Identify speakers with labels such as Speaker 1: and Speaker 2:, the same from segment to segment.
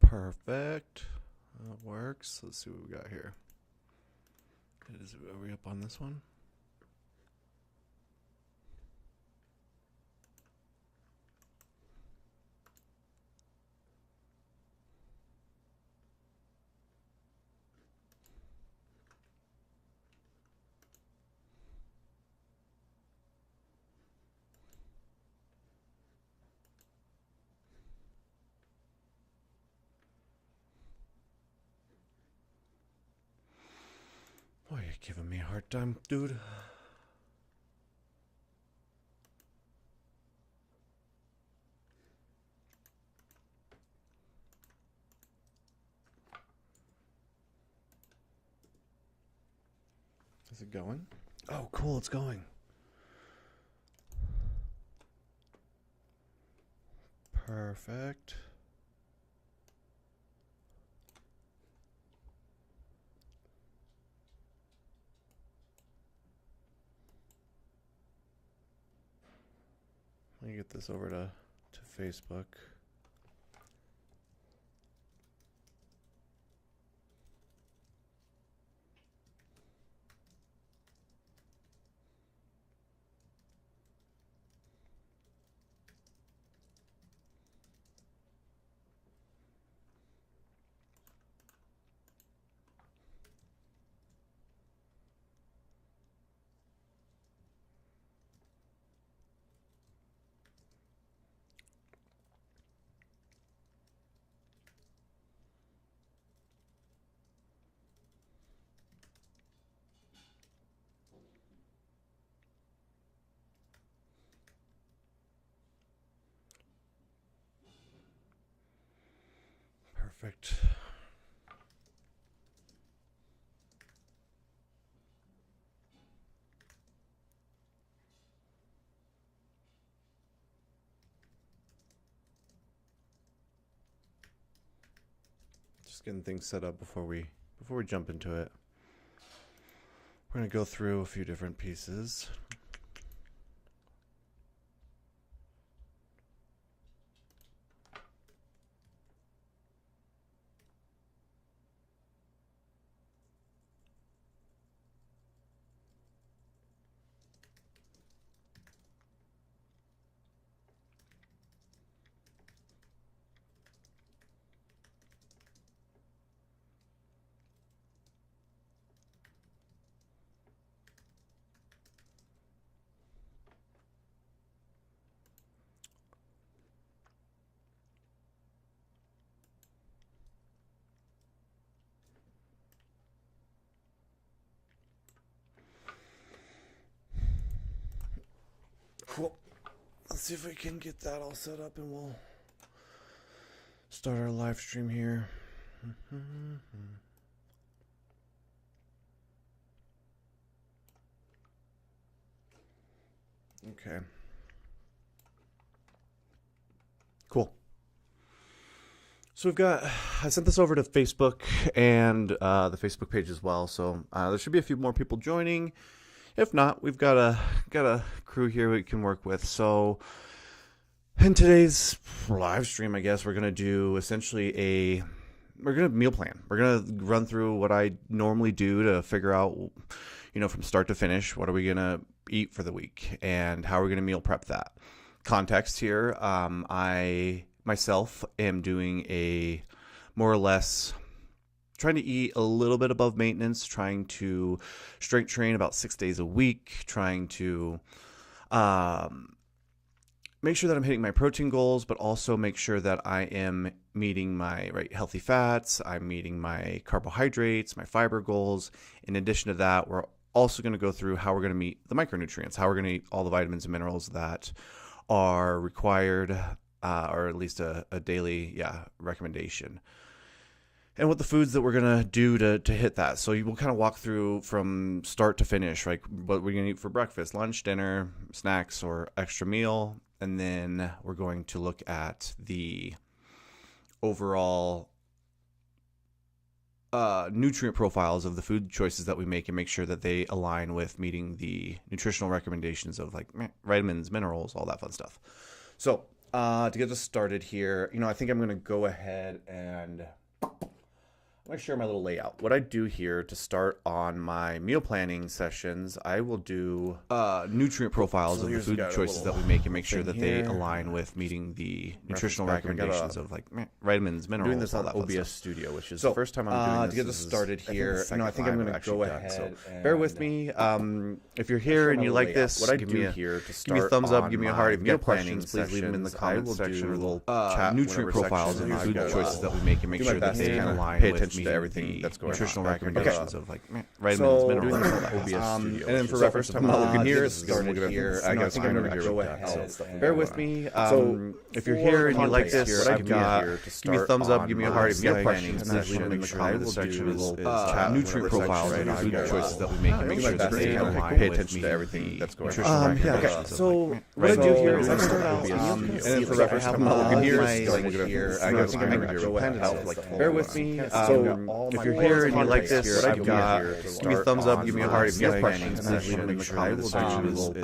Speaker 1: Perfect. That works. Let's see what we got here. Are we up on this one? Boy, you're giving me a hard time, dude. Is it going? Oh, cool, it's going. Perfect. Let me get this over to Facebook. Perfect. Just getting things set up before we jump into it. We're going to go through a few different pieces. Cool. Let's see if we can get that all set up and we'll start our live stream here. Okay. Cool. So I sent this over to Facebook and the Facebook page as well. So there should be a few more people joining. If not, we've got a crew here we can work with. So in today's live stream, I guess we're going to do essentially we're going to meal plan. We're going to run through what I normally do to figure out, from start to finish, what are we going to eat for the week and how are we going to meal prep that. Context here, I myself am doing a more or less trying to eat a little bit above maintenance, trying to strength train about 6 days a week, trying to make sure that I'm hitting my protein goals, but also make sure that I am meeting my healthy fats, I'm meeting my carbohydrates, my fiber goals. In addition to that, we're also going to go through how we're going to meet the micronutrients, how we're going to eat all the vitamins and minerals that are required, or at least a daily recommendation. And what the foods that we're going to do to hit that. So we'll kind of walk through from start to finish, what we're going to eat for breakfast, lunch, dinner, snacks, or extra meal. And then we're going to look at the overall nutrient profiles of the food choices that we make and make sure that they align with meeting the nutritional recommendations of vitamins, minerals, all that fun stuff. So to get us started here, I think I'm going to go ahead and I'm going to share my little layout. What I do here to start on my meal planning sessions, I will do nutrient profiles of the food choices that we make and make sure that they align with meeting the nutritional recommendations of like vitamins, minerals.
Speaker 2: Doing this on
Speaker 1: all that
Speaker 2: OBS Studio, which is
Speaker 1: So,
Speaker 2: the first time I'm doing this.
Speaker 1: to get us started here, I think I'm going to go ahead.
Speaker 2: So
Speaker 1: Bear with me. If you're here and you like this,
Speaker 2: what I
Speaker 1: give
Speaker 2: do
Speaker 1: me a
Speaker 2: here to
Speaker 1: give me a
Speaker 2: start
Speaker 1: thumbs up,
Speaker 2: on
Speaker 1: give me a
Speaker 2: my
Speaker 1: heart. If you
Speaker 2: meal
Speaker 1: have questions,
Speaker 2: planning
Speaker 1: please leave them in the
Speaker 2: sessions, I
Speaker 1: comment
Speaker 2: will
Speaker 1: section.
Speaker 2: do
Speaker 1: A little
Speaker 2: chat
Speaker 1: nutrient
Speaker 2: whenever
Speaker 1: profiles
Speaker 2: section
Speaker 1: of
Speaker 2: I
Speaker 1: food
Speaker 2: go,
Speaker 1: choices that we make and make
Speaker 2: do my
Speaker 1: sure that
Speaker 2: best
Speaker 1: they
Speaker 2: to kind of
Speaker 1: align
Speaker 2: pay
Speaker 1: with
Speaker 2: attention to everything that's going on.
Speaker 1: nutritional
Speaker 2: Back in
Speaker 1: recommendations
Speaker 2: the,
Speaker 1: of like vitamins,
Speaker 2: doing
Speaker 1: minerals,
Speaker 2: this
Speaker 1: all
Speaker 2: on
Speaker 1: that
Speaker 2: OBS
Speaker 1: stuff.
Speaker 2: Studio,
Speaker 1: And then
Speaker 2: which
Speaker 1: for
Speaker 2: is the
Speaker 1: reference,
Speaker 2: first
Speaker 1: I'm
Speaker 2: time I'm
Speaker 1: looking
Speaker 2: looking
Speaker 1: here.
Speaker 2: here.
Speaker 1: This is started here.
Speaker 2: I
Speaker 1: I
Speaker 2: guess
Speaker 1: think
Speaker 2: I'm
Speaker 1: I'm
Speaker 2: gonna
Speaker 1: going to
Speaker 2: go
Speaker 1: go
Speaker 2: ahead.
Speaker 1: bear with me.
Speaker 2: So
Speaker 1: If you're here and you like this,
Speaker 2: what I
Speaker 1: I've
Speaker 2: do
Speaker 1: got.
Speaker 2: here to
Speaker 1: Give me a
Speaker 2: start
Speaker 1: thumbs up.
Speaker 2: on
Speaker 1: Give me a
Speaker 2: my
Speaker 1: heart. If you have
Speaker 2: meal
Speaker 1: questions,
Speaker 2: planning
Speaker 1: please leave them in the
Speaker 2: session,
Speaker 1: comment
Speaker 2: I
Speaker 1: section.
Speaker 2: will
Speaker 1: A little
Speaker 2: do
Speaker 1: chat
Speaker 2: nutrient
Speaker 1: whenever
Speaker 2: profiles
Speaker 1: section
Speaker 2: of
Speaker 1: I
Speaker 2: food
Speaker 1: go.
Speaker 2: choices that we make and make
Speaker 1: do my
Speaker 2: sure that
Speaker 1: best
Speaker 2: they
Speaker 1: to kind of
Speaker 2: align
Speaker 1: pay
Speaker 2: with
Speaker 1: attention to
Speaker 2: meeting
Speaker 1: everything
Speaker 2: the
Speaker 1: that's going
Speaker 2: nutritional
Speaker 1: on.
Speaker 2: recommendations of
Speaker 1: So
Speaker 2: like
Speaker 1: what I do
Speaker 2: vitamins,
Speaker 1: here is I
Speaker 2: minerals,
Speaker 1: start
Speaker 2: all
Speaker 1: out,
Speaker 2: that
Speaker 1: and
Speaker 2: stuff.
Speaker 1: then for reference, I'm looking here. I guess I'm going to go ahead. Bear with me. If you're here and you like this, I've got. Give me a thumbs up. Give me a heart. If you have questions, please leave them in the comment section. A little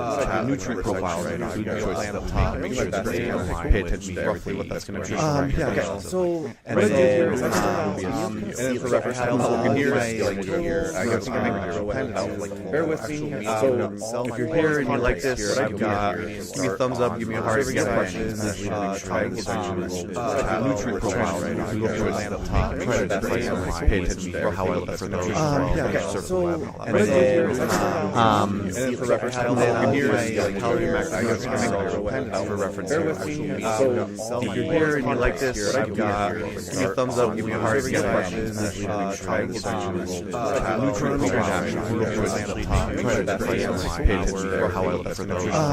Speaker 1: nutrient profiles of food choices that we make and make sure that they align
Speaker 2: Pay
Speaker 1: with
Speaker 2: attention to everything
Speaker 1: what
Speaker 2: that's
Speaker 1: that's
Speaker 2: going
Speaker 1: going
Speaker 2: to
Speaker 1: to
Speaker 2: nutritional
Speaker 1: So
Speaker 2: and
Speaker 1: what I do
Speaker 2: then
Speaker 1: here is I start out, and then for reference, I'm looking here. I guess I'm going to go ahead. Bear with me. If you're here and you like this, I've got. Give me a thumbs up. Give me a heart. If you have questions, please leave them in the comment section. Nutrient profiles of food choices that we make and make sure that they align pay attention to how I look for those as well.
Speaker 2: So
Speaker 1: What I do here is I start out, and then for reference, I'm looking here. Calorie max. I guess I'm going to go ahead. For reference, bear with me. If you're here and you like this, I've got. Give me a thumbs up. Give me a heart. If you have questions, please leave them in the comment section. Nutrient profiles of food choices that we make and make sure that they align pay attention to how I look for those as well.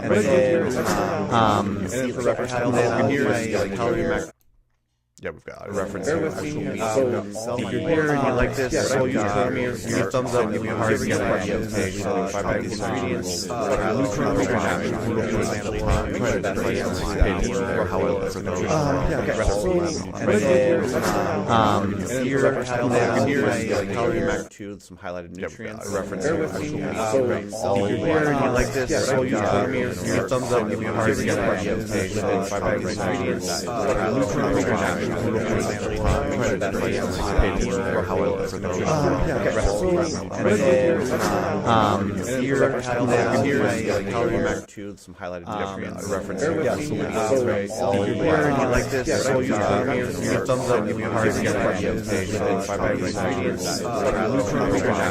Speaker 1: What I do here is I start out, and then for reference, I'm looking here. Calorie max.
Speaker 2: yeah, we've got a reference.
Speaker 1: Bear with me. If you're here and you like this, give me a thumbs up, give me a heart. If you have questions, please find these ingredients. Nutrient profiles of food choices that we make and make sure that they align pay attention to how I look for those as well. What I do here is I'm looking here. Calorie max to some highlighted nutrients.
Speaker 2: reference.
Speaker 1: Bear with me. If you're here and you like this, give me a thumbs up, give me a heart. If you have questions, please find these ingredients. Nutrient profiles.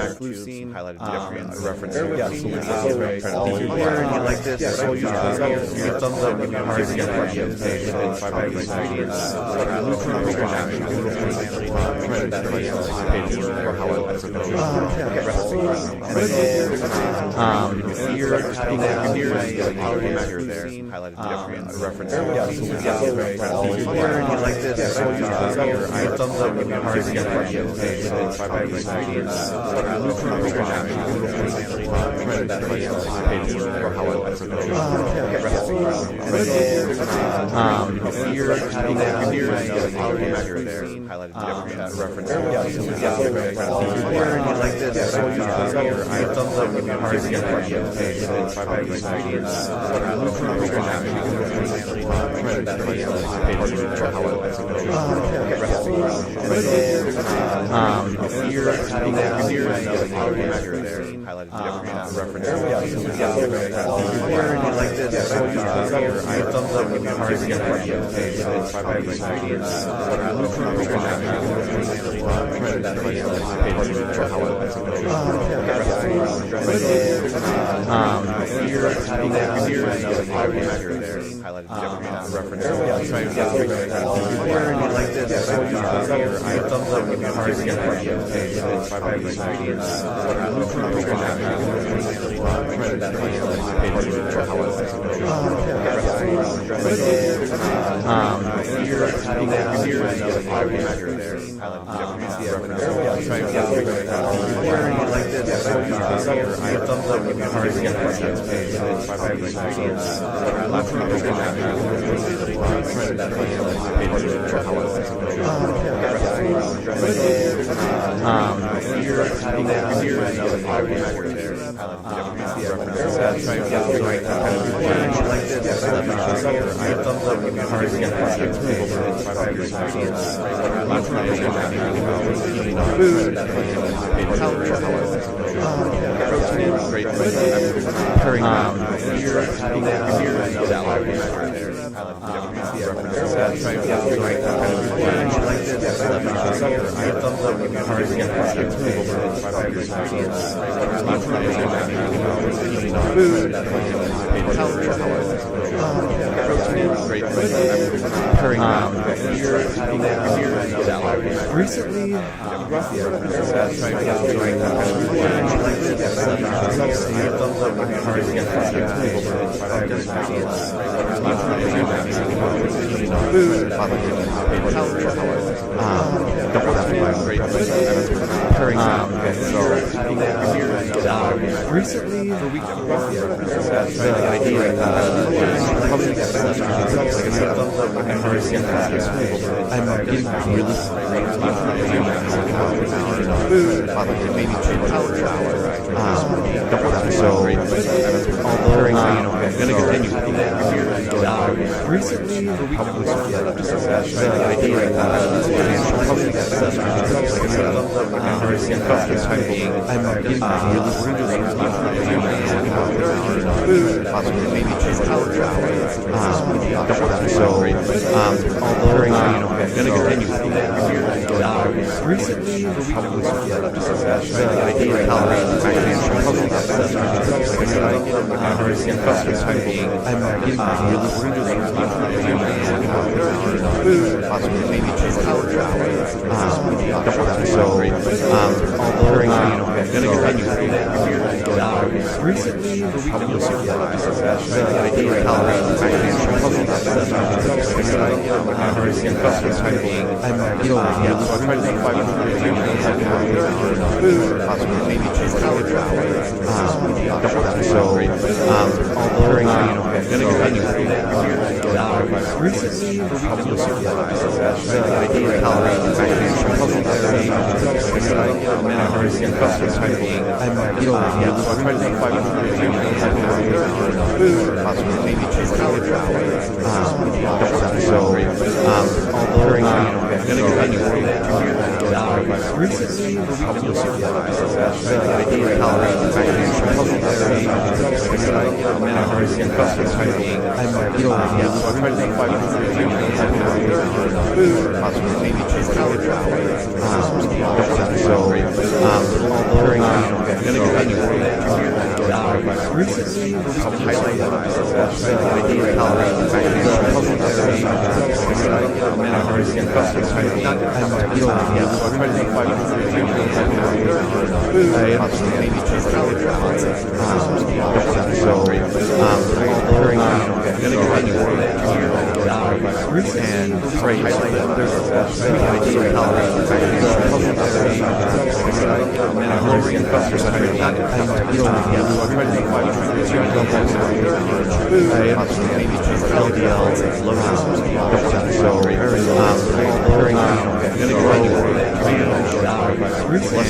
Speaker 1: To some highlighted reference. Here and you like this, give me a thumbs up, give me a heart. If you have questions, please find these ingredients. Glucine, reference. Here and you like this, give me a thumbs up, give me a heart. If you have questions, please find these ingredients. Reference. Here and you like this, give me a thumbs up, give me a heart. If you have questions, please find these ingredients. Here Recently, recently, I'm getting really so although I'm gonna continue recently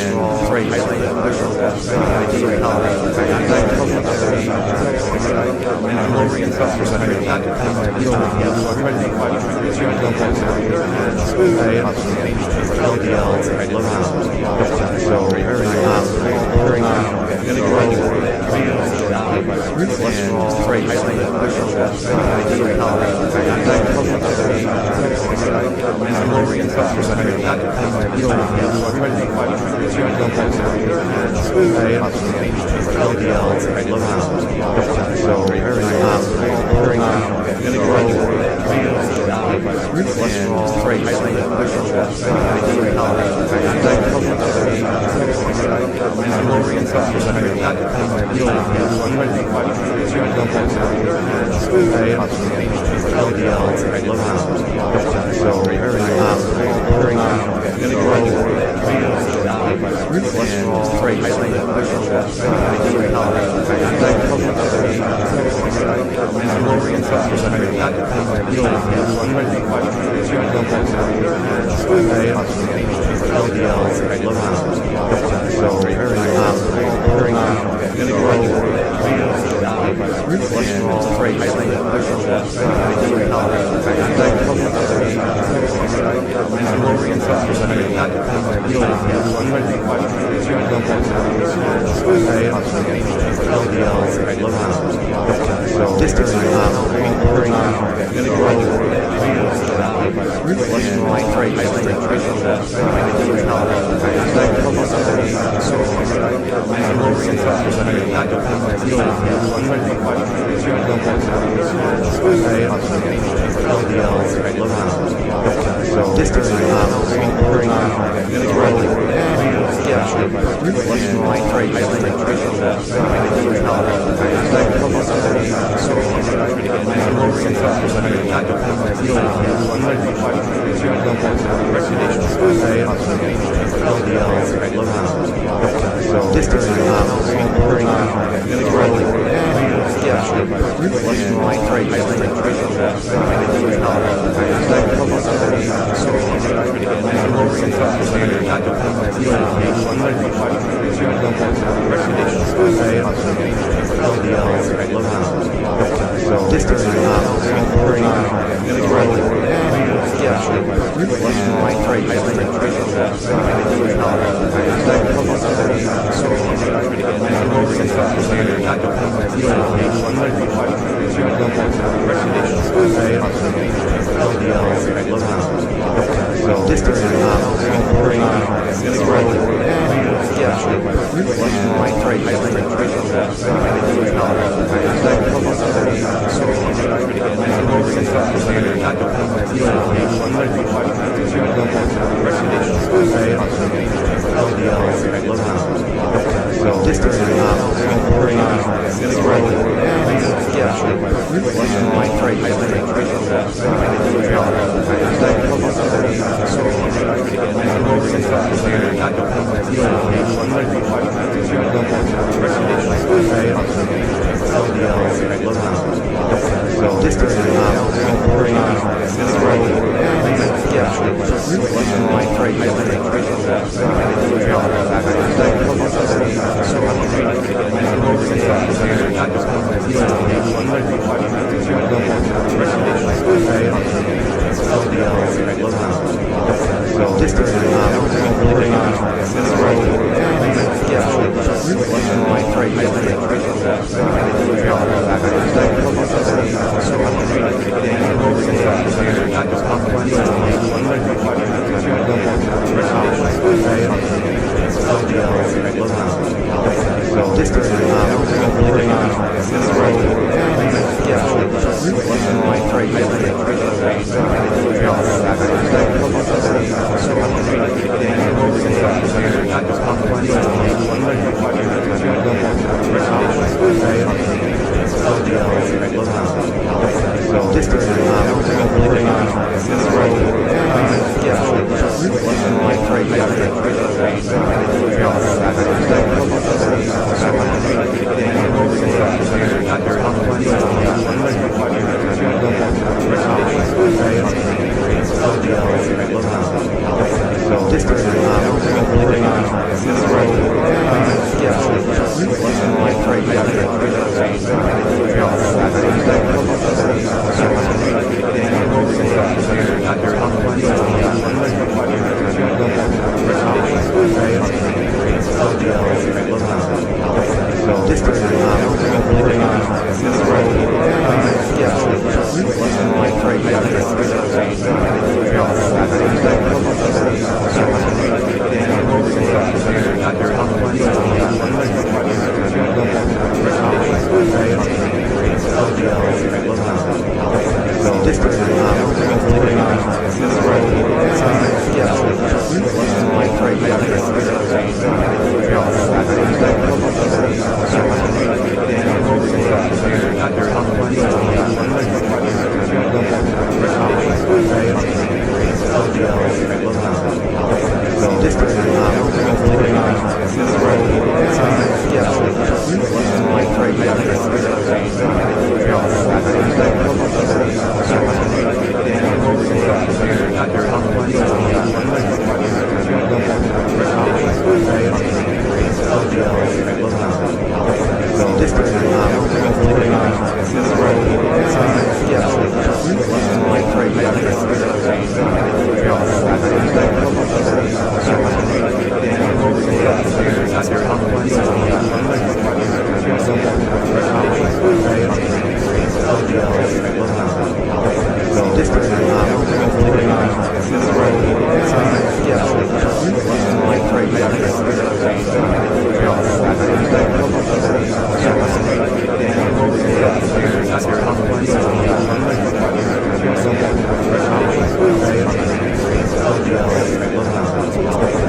Speaker 1: Subnoises.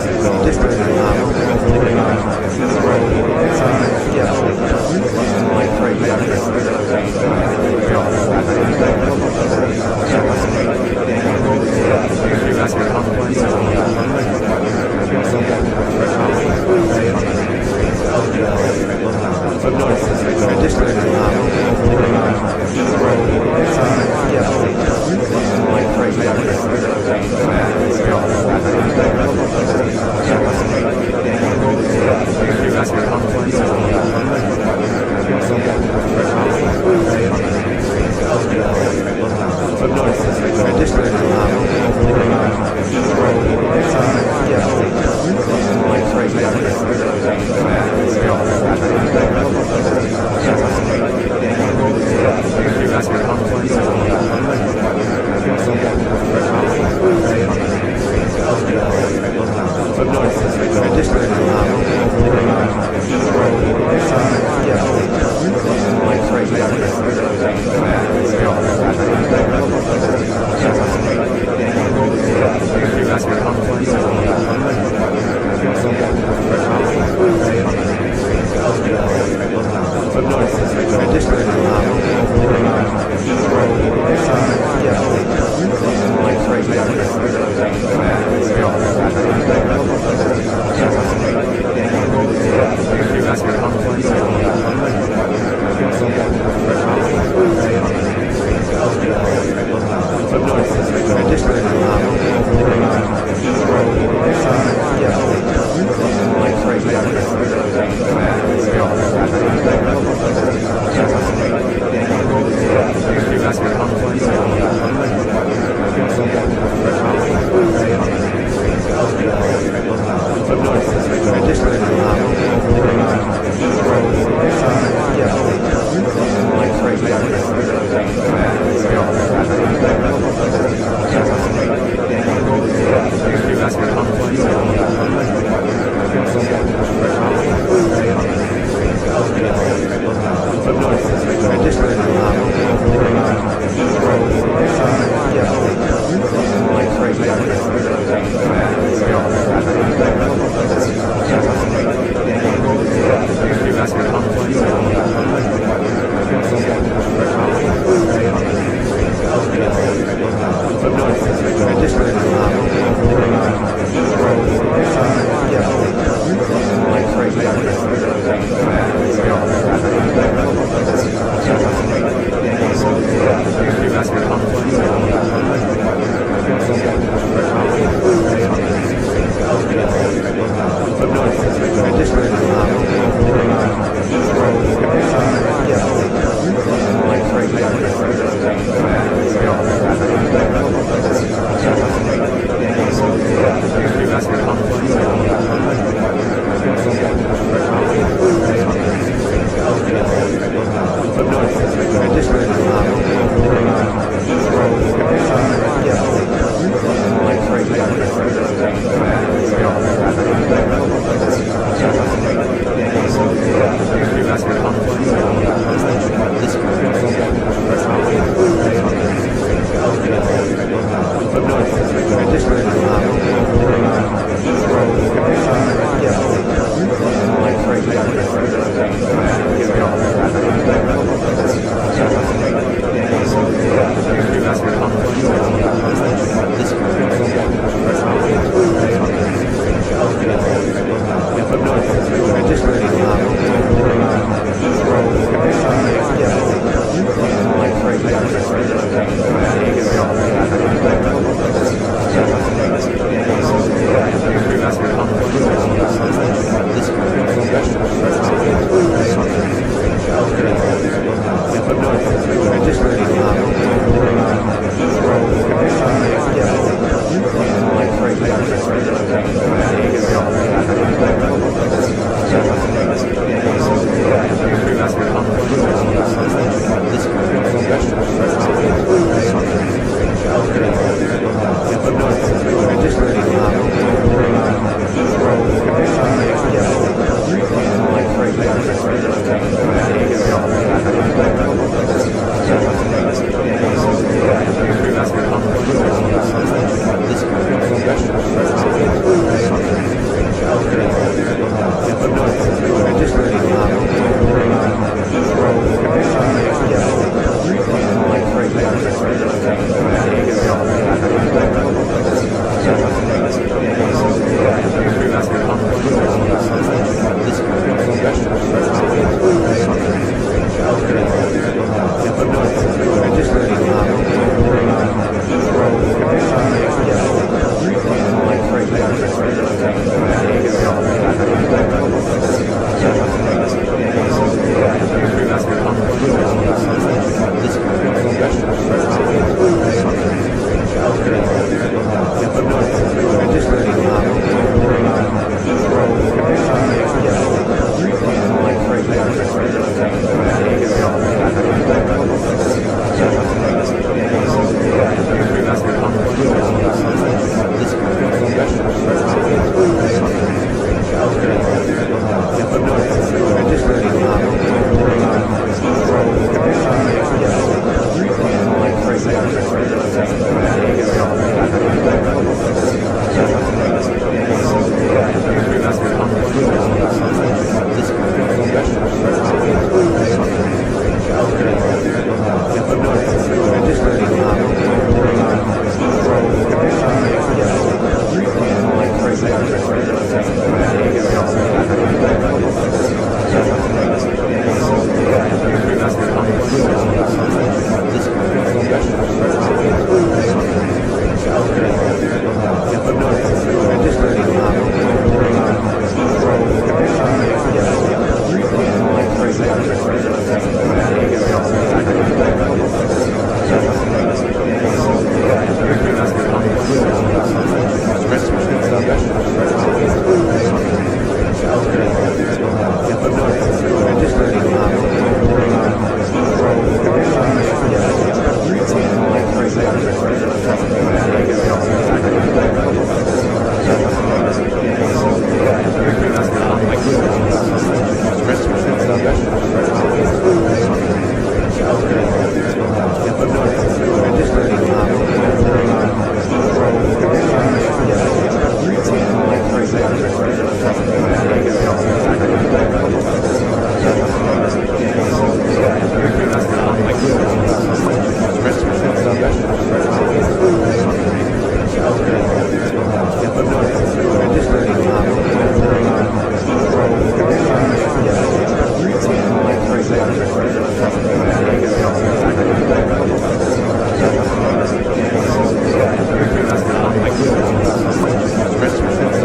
Speaker 1: Subnoises.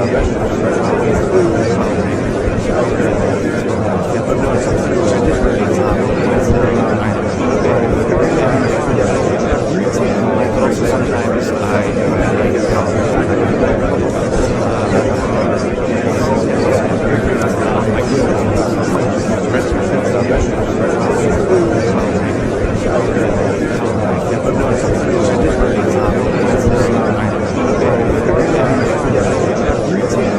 Speaker 1: Sometimes I get problems.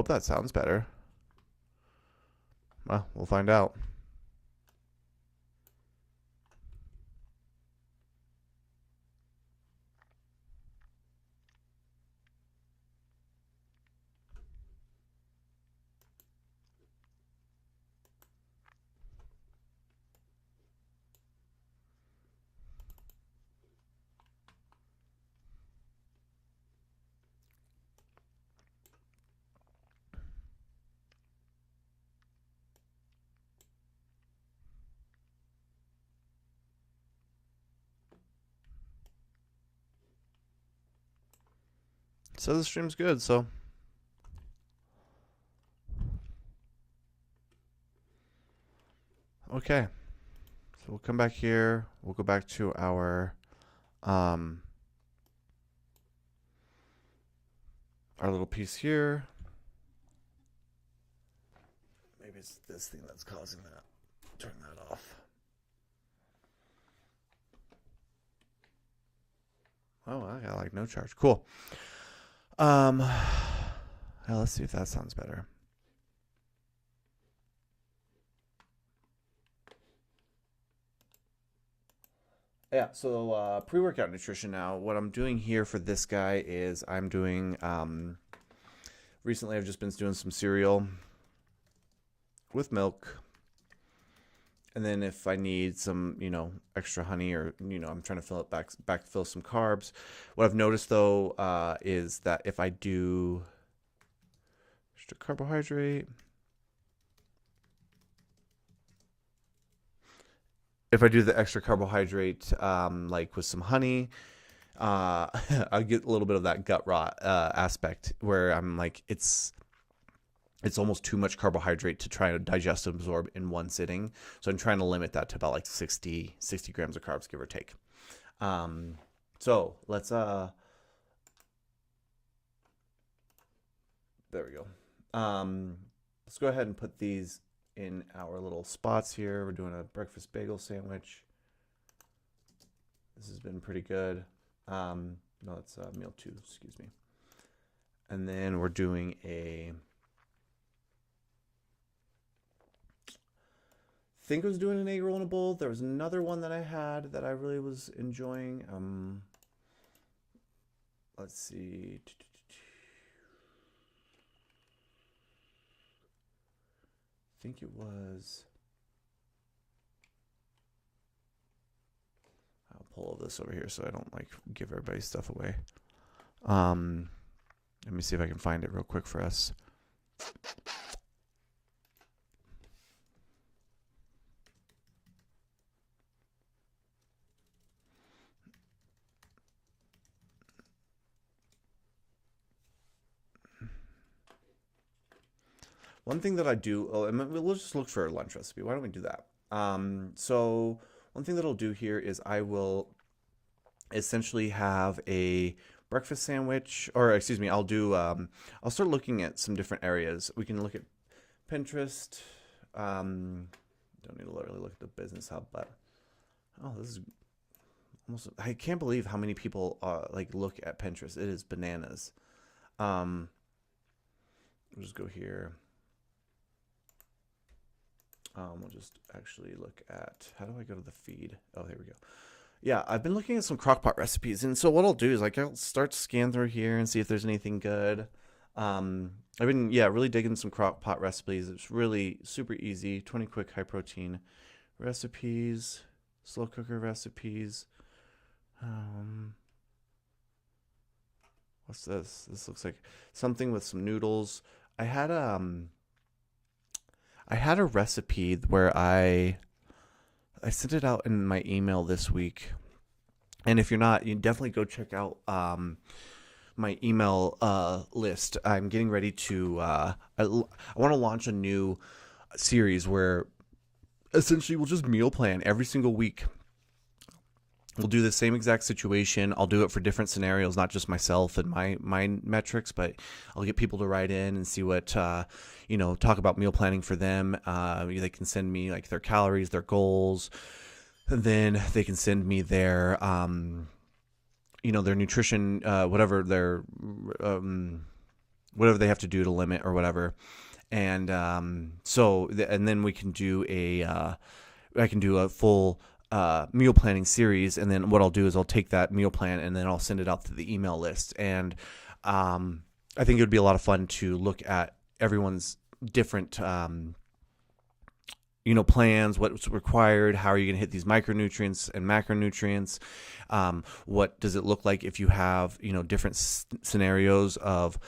Speaker 1: hope that sounds better. Well, we'll find out. So the stream's good, so okay. So we'll come back here. We'll go back to our little piece here. Maybe it's this thing that's causing that. Turn that off. Oh, I got like no charge. Cool. Let's see if that sounds better. Yeah, so pre-workout nutrition now. What I'm doing here for this guy is I'm doing, recently I've just been doing some cereal with milk. And then if I need some, extra honey or, I'm trying to fill it back fill some carbs. What I've noticed though is that if I do extra carbohydrate, if I do the extra carbohydrate, like with some honey, I get a little bit of that gut rot aspect where I'm like, it's almost too much carbohydrate to try to digest and absorb in one sitting. So I'm trying to limit that to about like 60 grams of carbs, give or take. So let's, there we go. Let's go ahead and put these in our little spots here. We're doing a breakfast bagel sandwich. This has been pretty good. No, it's meal 2, excuse me. And then we're doing I think I was doing an egg roll in a bowl. There was another one that I had that I really was enjoying. Let's see. I think it was. I'll pull all this over here so I don't like give everybody's stuff away. Let me see if I can find it real quick for us. One thing that I do, we'll just look for a lunch recipe. Why don't we do that? So one thing that I'll do here is I will essentially have a breakfast sandwich, or excuse me, I'll start looking at some different areas. We can look at Pinterest. Don't need to really look at the business hub, but this is almost, I can't believe how many people like look at Pinterest. It is bananas. We'll just go here. We'll just actually look at, how do I go to the feed? Oh, there we go. Yeah, I've been looking at some crockpot recipes, and so what I'll do is I'll start to scan through here and see if there's anything good. I've been really digging some crockpot recipes. It's really super easy, 20 quick high protein recipes, slow cooker recipes. What's this? This looks like something with some noodles. I had a recipe where I sent it out in my email this week. And if you're not, you definitely go check out my email list. I'm getting ready to, I want to launch a new series where essentially we'll just meal plan every single week. We'll do the same exact situation. I'll do it for different scenarios, not just myself and my metrics, but I'll get people to write in and see what, talk about meal planning for them. They can send me like their calories, their goals, and then they can send me their, their nutrition, whatever their, whatever they have to do to limit or whatever. And and then we can do I can do a full meal planning series. And then what I'll do is I'll take that meal plan and then I'll send it out to the email list. And I think it would be a lot of fun to look at everyone's different plans, what's required, how are you going to hit these micronutrients and macronutrients, what does it look like if you have, different scenarios of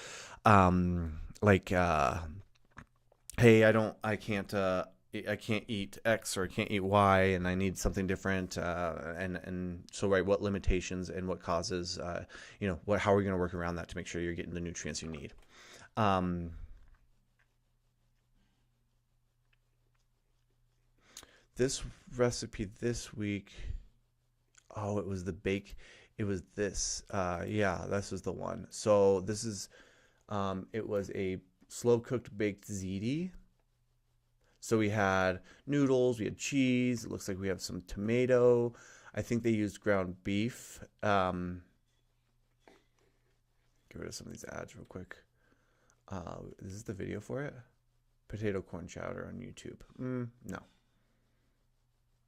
Speaker 1: hey, I can't eat X or I can't eat Y and I need something different. And so, right, what limitations and what causes, how are we going to work around that to make sure you're getting the nutrients you need? This recipe this week, it was the bake. It was this. This was the one. So this is, it was a slow cooked baked ziti. So we had noodles, we had cheese. It looks like we have some tomato. I think they used ground beef. Get rid of some of these ads real quick. Is this the video for it? Potato corn chowder on YouTube. No.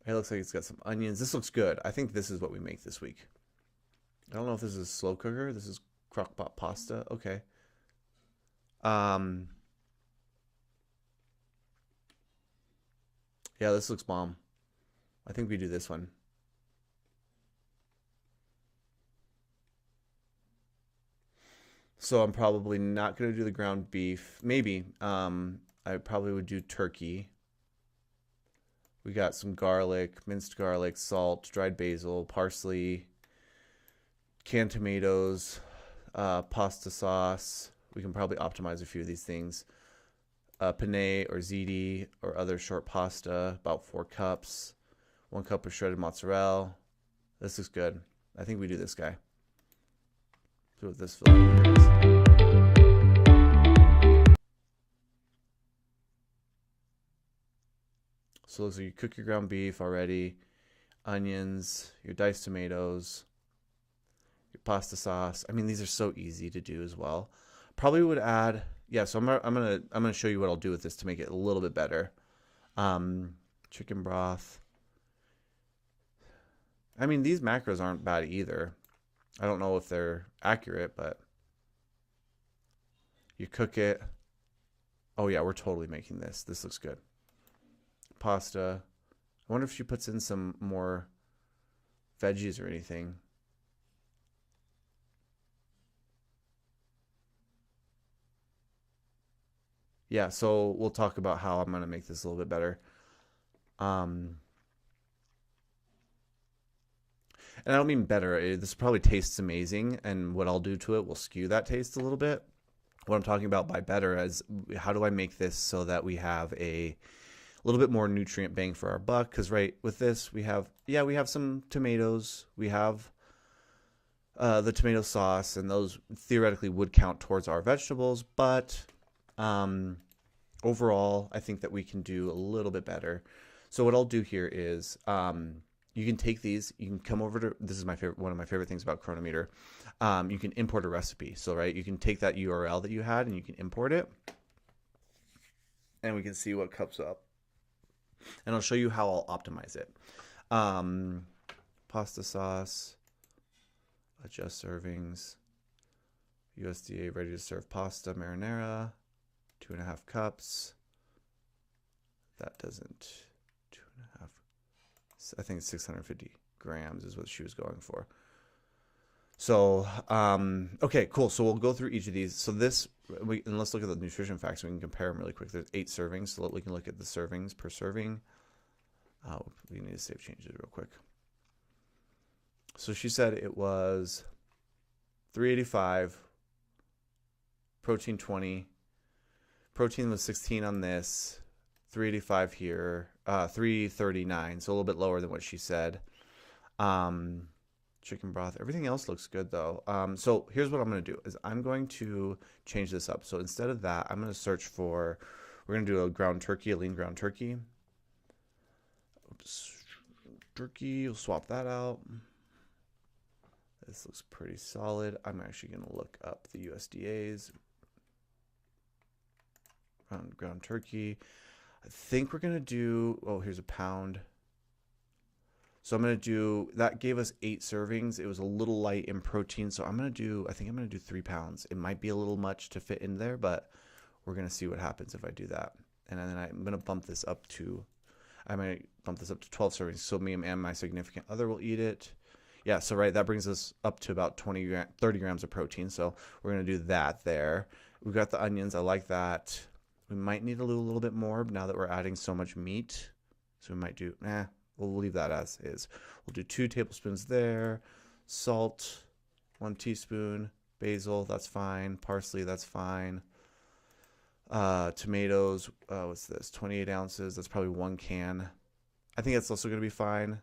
Speaker 1: It looks like it's got some onions. This looks good. I think this is what we make this week. I don't know if this is a slow cooker. This is crock-pot pasta. Okay. Yeah, this looks bomb. I think we do this one. So I'm probably not going to do the ground beef. Maybe. I probably would do turkey. We got some garlic, minced garlic, salt, dried basil, parsley, canned tomatoes, pasta sauce. We can probably optimize a few of these things. Penne or ziti or other short pasta, about 4 cups. 1 cup of shredded mozzarella. This looks good. I think we do this guy. See what this flavor is. So it looks like you cook your ground beef already, onions, your diced tomatoes, your pasta sauce. I mean, these are so easy to do as well. Probably would add, so I'm gonna show you what I'll do with this to make it a little bit better. Chicken broth. I mean, these macros aren't bad either. I don't know if they're accurate, but you cook it. Oh yeah, we're totally making this. This looks good. Pasta. I wonder if she puts in some more veggies or anything. Yeah, so we'll talk about how I'm going to make this a little bit better. And I don't mean better. This probably tastes amazing, and what I'll do to it will skew that taste a little bit. What I'm talking about by better is how do I make this so that we have a little bit more nutrient bang for our buck? Because right with this we have some tomatoes, we have the tomato sauce, and those theoretically would count towards our vegetables, but overall I think that we can do a little bit better. So what I'll do here is you can take these, you can come over to, this is one of my favorite things about Cronometer. You can import a recipe. So right, you can take that URL that you had and you can import it, and we can see what comes up. And I'll show you how I'll optimize it. Pasta sauce, adjust servings, USDA ready to serve pasta marinara, 2.5 cups. That doesn't, 2.5, I think it's 650 grams is what she was going for. So, okay, cool. So we'll go through each of these. So and let's look at the nutrition facts. We can compare them really quick. There's 8 servings, so we can look at the servings per serving. We need to save changes real quick. So she said it was 385, protein 20. Protein was 16 on this, 385 here, 339, so a little bit lower than what she said. Chicken broth. Everything else looks good though. So here's what I'm going to do is I'm going to change this up. So instead of that, I'm going to search for, we're going to do a lean ground turkey. Oops. Turkey, we'll swap that out. This looks pretty solid. I'm actually going to look up the USDA's. ground turkey. I think we're going to do, oh, here's a pound. So I'm going to do, that gave us 8 servings. It was a little light in protein. So I'm going to do, I think I'm going to do 3 pounds. It might be a little much to fit in there, but we're going to see what happens if I do that. And then I'm going to bump this up to, I might bump this up to 12 servings. So me and my significant other will eat it. Yeah, so right, that brings us up to about 30 grams of protein. So we're going to do that there. We've got the onions. I like that. We might need a little bit more now that we're adding so much meat. So we might do, we'll leave that as is. We'll do 2 tablespoons there. Salt, 1 teaspoon. Basil, that's fine. Parsley, that's fine. Tomatoes, what's this? 28 ounces. That's probably 1 can. I think that's also going to be fine.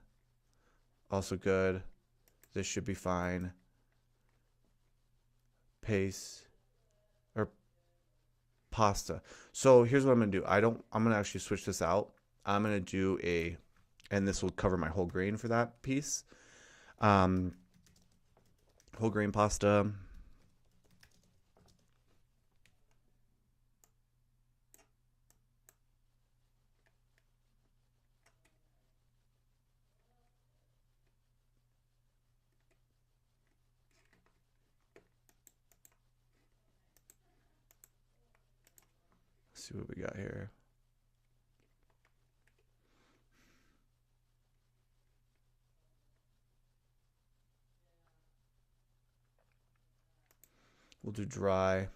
Speaker 1: Also good. This should be fine. Paste or pasta. So here's what I'm going to do. I'm going to actually switch this out. I'm going to do and this will cover my whole grain for that piece. Whole grain pasta. Let's see what we got here. We'll do dry.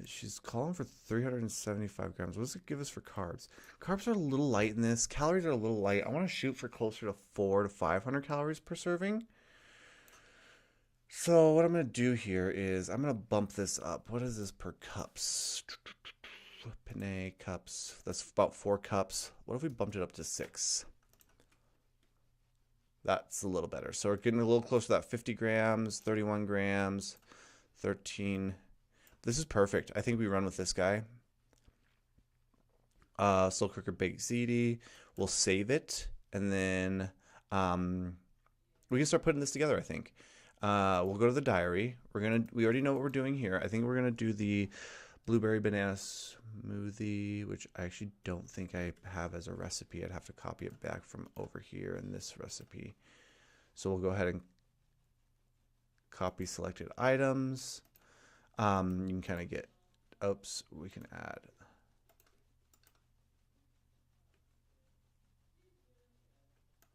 Speaker 1: She's calling for 375 grams. What does it give us for carbs? Carbs are a little light in this. Calories are a little light. I want to shoot for closer to 400 to 500 calories per serving. So what I'm going to do here is I'm going to bump this up. What is this per cups? Penne cups. That's about 4 cups. What if we bumped it up to 6? That's a little better. So we're getting a little closer to that 50 grams, 31 grams, 13. This is perfect. I think we run with this guy. Slow cooker baked ziti. We'll save it. And then we can start putting this together, I think. We'll go to the diary. We already know what we're doing here. I think we're going to do the blueberry banana smoothie, which I actually don't think I have as a recipe. I'd have to copy it back from over here in this recipe. So we'll go ahead and copy selected items. You can kind of get, we can add.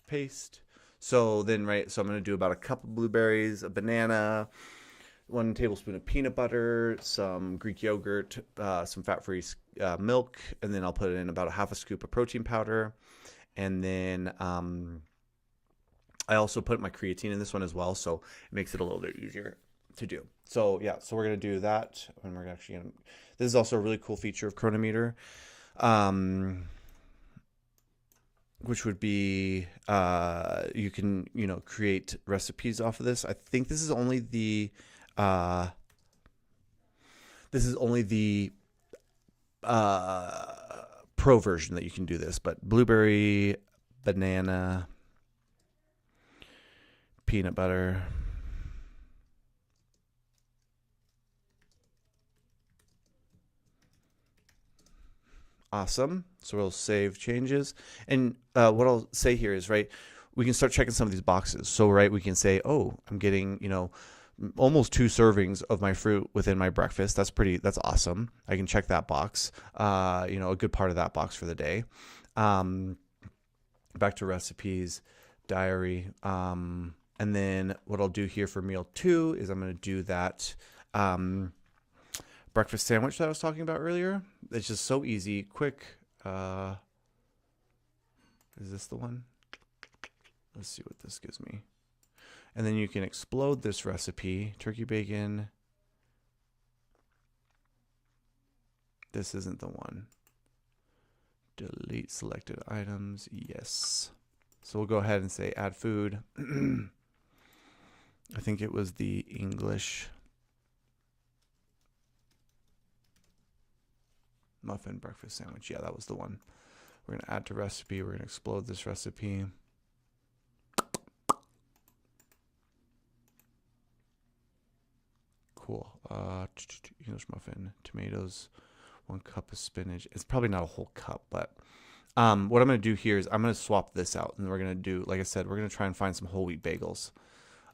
Speaker 1: Paste. So then, right, so I'm going to do about a cup of blueberries, a banana, 1 tablespoon of peanut butter, some Greek yogurt, some fat-free milk, and then I'll put in about a half a scoop of protein powder. And then I also put my creatine in this one as well, so it makes it a little bit easier to do. So yeah, so we're going to do that. And we're actually going to, this is also a really cool feature of Cronometer. Which would be you can create recipes off of this. I think this is only the pro version that you can do this, but blueberry, banana, peanut butter, awesome. So we'll save changes. And what I'll say here is, right, we can start checking some of these boxes. So, right, we can say, oh, I'm getting, almost 2 servings of my fruit within my breakfast. That's awesome. I can check that box, a good part of that box for the day. Back to recipes, diary. And then what I'll do here for meal 2 is I'm going to do that breakfast sandwich that I was talking about earlier. It's just so easy, quick. Is this the one? Let's see what this gives me. And then you can explode this recipe. Turkey bacon. This isn't the one. Delete selected items. Yes. So we'll go ahead and say add food. I think it was the English muffin breakfast sandwich. Yeah, that was the one. We're going to add to recipe. We're going to explode this recipe. Cool. English muffin, tomatoes, 1 cup of spinach. It's probably not a whole cup, but what I'm going to do here is I'm going to swap this out, and we're going to do, like I said, we're going to try and find some whole wheat bagels.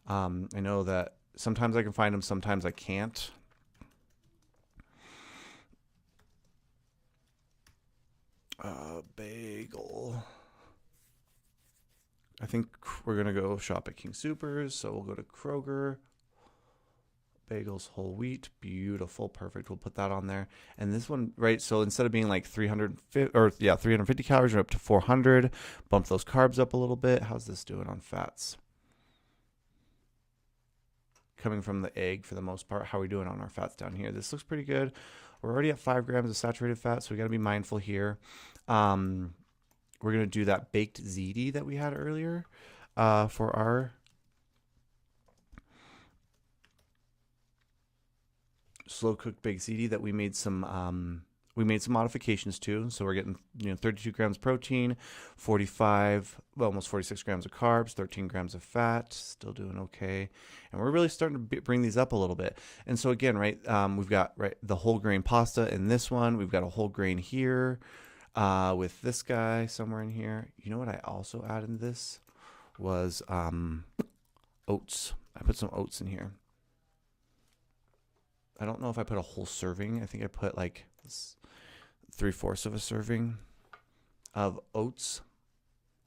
Speaker 1: I know that sometimes I can find them, sometimes I can't. Bagel. I think we're going to go shop at King Soopers, so we'll go to Kroger. Bagels, whole wheat, beautiful, perfect. We'll put that on there. And this one, right, so instead of being like 350 calories, we're up to 400. Bump those carbs up a little bit. How's this doing on fats? Coming from the egg for the most part. How are we doing on our fats down here? This looks pretty good. We're already at 5 grams of saturated fat, so we got to be mindful here. We're going to do that baked ziti that we had earlier for our slow cooked baked ziti that we made some modifications to. So we're getting 32 grams protein, almost 46 grams of carbs, 13 grams of fat. Still doing okay, and we're really starting to bring these up a little bit. And so again, right, we've got the whole grain pasta in this one. We've got a whole grain here. With this guy somewhere in here. You know what I also added in this was oats. I put some oats in here. I don't know if I put a whole serving. I think I put like 3/4 of a serving of oats.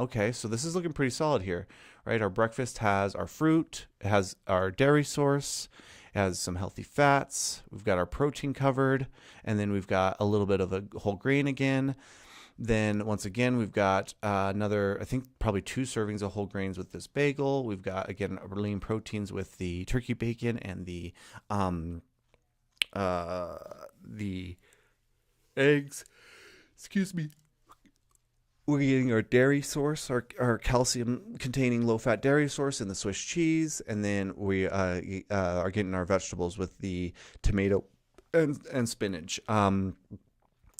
Speaker 1: Okay, so this is looking pretty solid here, right? Our breakfast has our fruit, it has our dairy source, it has some healthy fats, we've got our protein covered, and then we've got a little bit of a whole grain again. Then once again, we've got another, I think probably 2 servings of whole grains with this bagel. We've got, again, lean proteins with the turkey bacon and the eggs. Excuse me. We're getting our dairy source, our calcium-containing low-fat dairy source in the Swiss cheese, and then we are getting our vegetables with the tomato and spinach.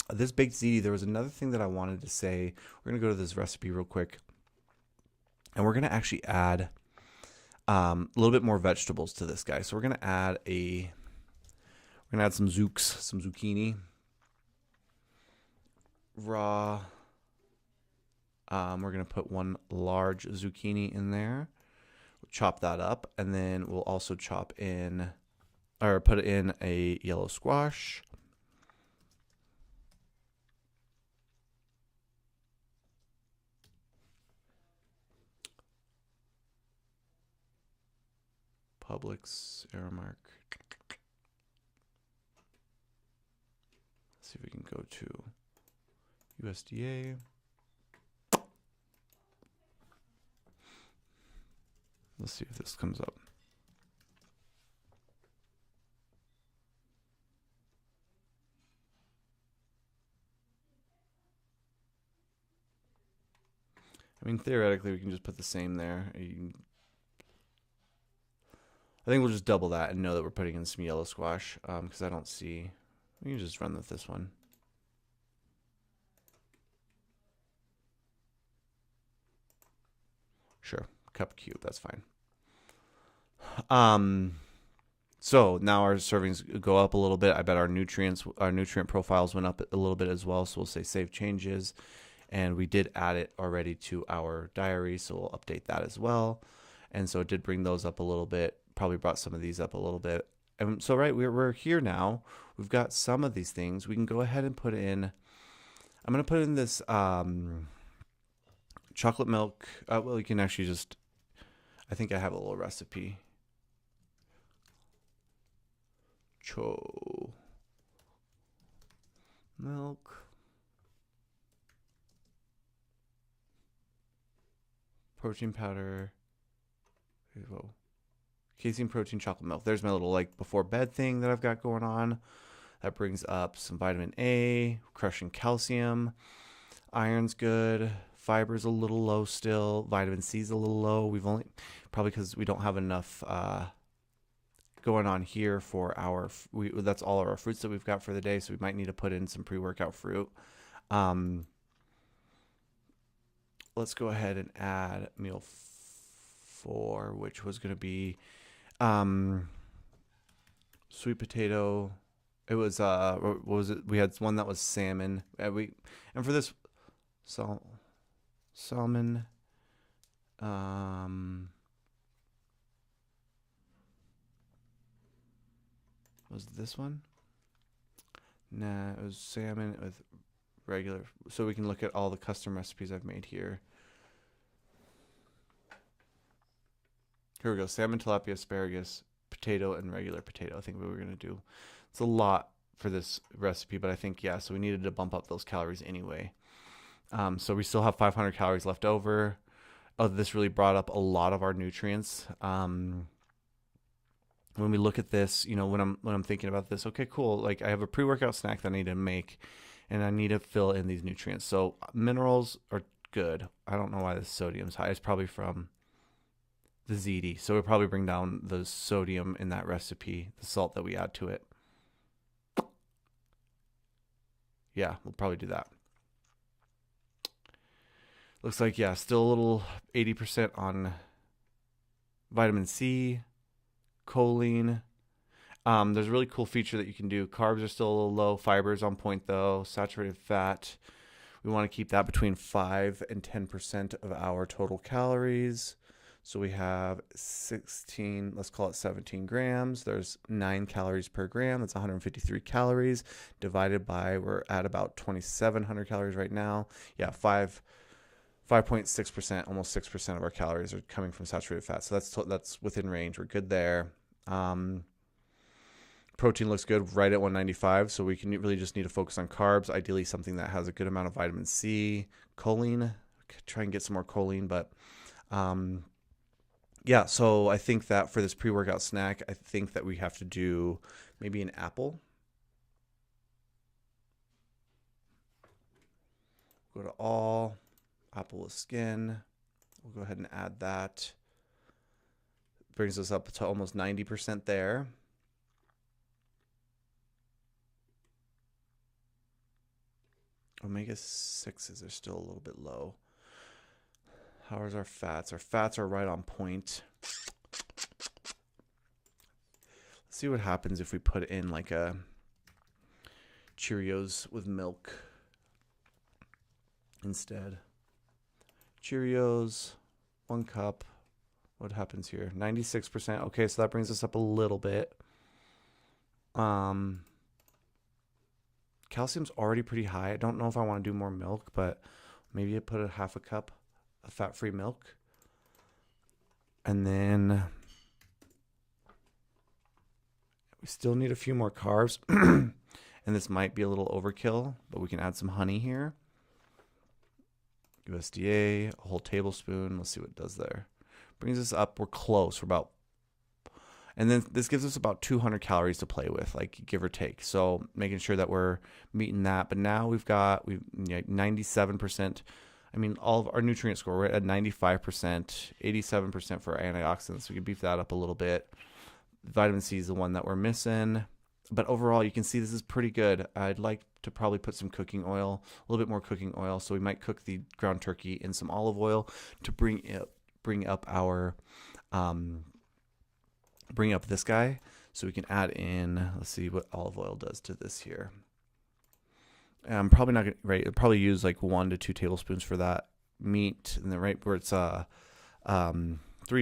Speaker 1: This baked ziti, there was another thing that I wanted to say. We're going to go to this recipe real quick, and we're going to actually add a little bit more vegetables to this guy. So we're going to add some zucchini, raw. We're going to put 1 large zucchini in there. We'll chop that up, and then we'll also put in a yellow squash. Publix, Aramark. Let's see if we can go to USDA. Let's see if this comes up. I mean, theoretically, we can just put the same there. I think we'll just double that and know that we're putting in some yellow squash because I don't see. We can just run with this one. Sure, cup cube, that's fine. So now our servings go up a little bit. I bet our nutrient profiles went up a little bit as well. So we'll say save changes, and we did add it already to our diary, so we'll update that as well. And so it did bring those up a little bit. Probably brought some of these up a little bit. And so right, we're here now. We've got some of these things. We can go ahead and put in. I'm gonna put in this chocolate milk. Well, you can actually just. I think I have a little recipe. Milk. Protein powder. Whoa. Casein protein chocolate milk. There's my little like before bed thing that I've got going on. That brings up some vitamin A, crushing calcium. Iron's good. Fiber's a little low still. Vitamin C's a little low. We've only, probably because we don't have enough going on here for that's all of our fruits that we've got for the day. So we might need to put in some pre-workout fruit. Let's go ahead and add meal 4, which was going to be sweet potato. It was what was it? We had one that was salmon. And for this salmon, was this one? Nah, it was salmon with regular. So we can look at all the custom recipes I've made here. Here we go. Salmon, tilapia, asparagus, potato, and regular potato. I think we were going to do. It's a lot for this recipe, but I think, yeah, so we needed to bump up those calories anyway. So we still have 500 calories left over. Oh, this really brought up a lot of our nutrients. When we look at this, you know, when I'm thinking about this, okay, cool. Like I have a pre-workout snack that I need to make, and I need to fill in these nutrients. So minerals are good. I don't know why the sodium's high. It's probably from the ZD. So we'll probably bring down the sodium in that recipe, the salt that we add to it. Yeah, we'll probably do that. Looks like, yeah, still a little 80% on vitamin C, choline. There's a really cool feature that you can do. Carbs are still a little low. Fibers on point, though. Saturated fat, we want to keep that between 5 and 10% of our total calories. So we have 16, let's call it 17 grams. There's 9 calories per gram. That's 153 calories divided by, we're at about 2,700 calories right now. Yeah, 5.6%, almost 6% of our calories are coming from saturated fat. So that's within range. We're good there. Protein looks good right at 195. So we can really just need to focus on carbs. Ideally something that has a good amount of vitamin C, choline. Try and get some more choline, but yeah, so I think that for this pre-workout snack, I think that we have to do maybe an apple. Go to all, apple with skin. We'll go ahead and add that. Brings us up to almost 90% there. Omega-6s are still a little bit low. How is our fats? Our fats are right on point. Let's see what happens if we put in like a Cheerios with milk instead. Cheerios, 1 cup. What happens here? 96%. Okay, so that brings us up a little bit. Calcium's already pretty high. I don't know if I want to do more milk, but maybe I put a half a cup of fat-free milk. And then we still need a few more carbs. And this might be a little overkill, but we can add some honey here. USDA, a whole tablespoon. Let's see what it does there. Brings us up. We're close. We're about, and then this gives us about 200 calories to play with, like give or take. So making sure that we're meeting that. But now we've 97%. I mean, all of our nutrient score, we're at 95%, 87% for our antioxidants. We can beef that up a little bit. Vitamin C is the one that we're missing. But overall, you can see this is pretty good. I'd like to probably put some cooking oil, a little bit more cooking oil. So we might cook the ground turkey in some olive oil to bring up our, bring up this guy. So we can add in, let's see what olive oil does to this here. I'm probably not going to, right, I'll probably use like 1 to 2 tablespoons for that meat. And then right where it's 3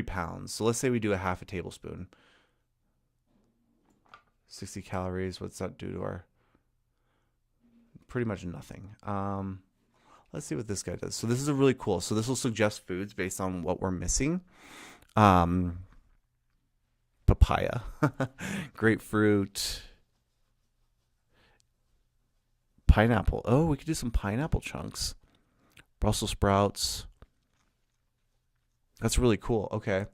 Speaker 1: pounds. So let's say we do a half a tablespoon. 60 calories. What's that do to our? Pretty much nothing. Let's see what this guy does. So this is a really cool. So this will suggest foods based on what we're missing. Papaya, grapefruit, pineapple. Oh, we could do some pineapple chunks. Brussels sprouts. That's really cool. Okay.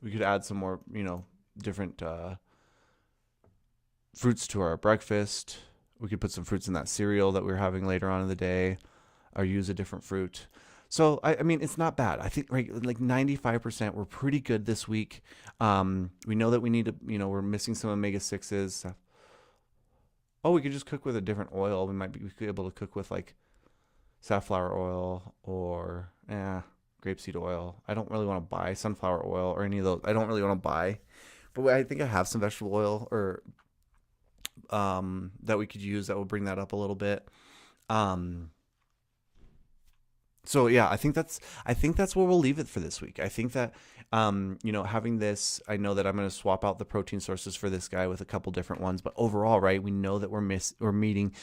Speaker 1: We could add some more, different fruits to our breakfast. We could put some fruits in that cereal that we're having later on in the day, or use a different fruit. So, I mean, it's not bad. I think like 95%, we're pretty good this week. We know that we need to, we're missing some omega-6s. Oh, we could just cook with a different oil. We could be able to cook with like safflower oil or, grapeseed oil. I don't really want to buy sunflower oil or any of those. I don't really want to buy, but I think I have some vegetable oil or that we could use that will bring that up a little bit. So yeah, I think that's where we'll leave it for this week. I think that having this, I know that I'm going to swap out the protein sources for this guy with a couple different ones, but overall, right, we know that we're meeting,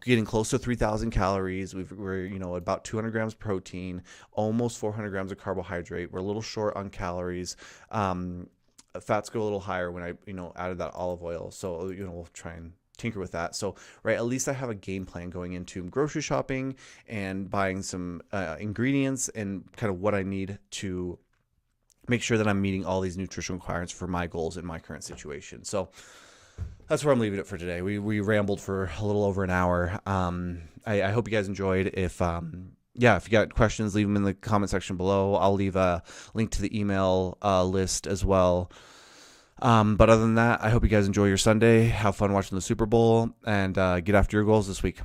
Speaker 1: getting close to 3,000 calories. We're about 200 grams protein, almost 400 grams of carbohydrate. We're a little short on calories. Fats go a little higher when I added that olive oil. So we'll try and tinker with that. So, right, at least I have a game plan going into grocery shopping and buying some ingredients and kind of what I need to make sure that I'm meeting all these nutritional requirements for my goals in my current situation. So that's where I'm leaving it for today. We rambled for a little over an hour. I hope you guys enjoyed. If you got questions, leave them in the comment section below. I'll leave a link to the email list as well. But other than that, I hope you guys enjoy your Sunday. Have fun watching the Super Bowl and get after your goals this week.